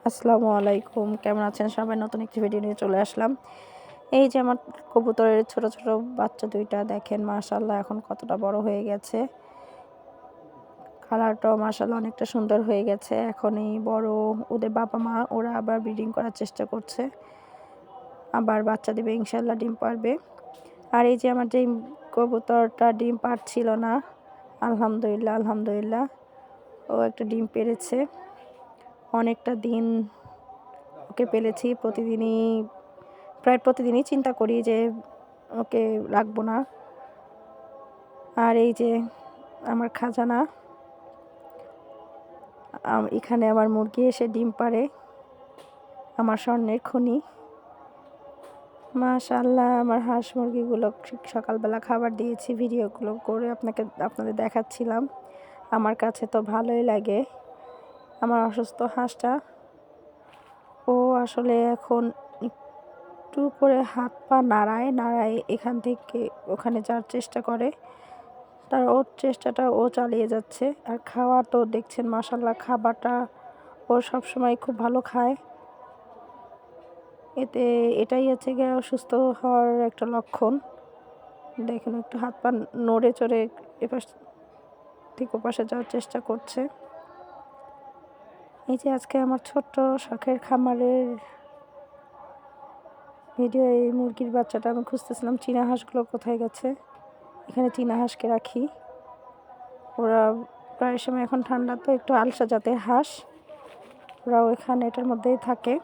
আসসালামু আলাইকুম, কেমন আছেন সবাই? নতুন একটি ভিডিও নিয়ে চলে আসলাম। এই যে আমার কবুতরের ছোট ছোট বাচ্চা দুইটা দেখেন, মাশাআল্লাহ এখন কতটা বড় হয়ে গেছে। কালারটাও মাশাআল্লাহ অনেকটা সুন্দর হয়ে গেছে। এখন এই বড় ওদের বাবা মা ওরা আবার ব্রিডিং করার চেষ্টা করছে, আবার বাচ্চা দেবে, ইনশাআল্লাহ ডিম পারবে। আর এই যে আমার যে কবুতরটা ডিম পারছিল না, আলহামদুলিল্লাহ আলহামদুলিল্লাহ ও একটা ডিম পেড়েছে। অনেকটা দিন ওকে পেলেছি, প্রায় প্রতিদিনই চিন্তা করি যে ওকে রাখবো না। আর এই যে আমার খাজানা, এখানে আমার মুরগি এসে ডিম পাড়ে, আমার স্বর্ণের খনি। মাশাআল্লাহ আমার হাঁস মুরগিগুলো সকালবেলা খাবার দিয়েছি, ভিডিওগুলো করে আপনাদের দেখাচ্ছিলাম। আমার কাছে তো ভালোই লাগে। আমার অসুস্থ হাঁসটা ও আসলে এখন একটু করে হাত পা নাড়ায় এখান থেকে ওখানে যাওয়ার চেষ্টা করে। ওর চেষ্টাটা ও চালিয়ে যাচ্ছে। আর খাওয়া তো দেখছেন, মাশাআল্লাহ খাবারটা ও সবসময় খুব ভালো খায়। এটাই হচ্ছে গিয়ে অসুস্থ হওয়ার একটা লক্ষণ। দেখেন একটু হাত পা নড়ে চড়ে এপাশ থেকে ওপাশে যাওয়ার চেষ্টা করছে। এই যে আজকে আমার ছোট্ট শখের খামারের ভিডিও, এই মুরগির বাচ্চাটা আমি খুঁজতেছিলাম। চীনা হাঁসগুলো কোথায় গেছে? এখানে চীনা হাঁসকে রাখি। ওরা প্রায় সময়, এখন ঠান্ডা তো, একটু আলসা জাতের হাঁস, ওরাও এখানে এটার মধ্যেই থাকে।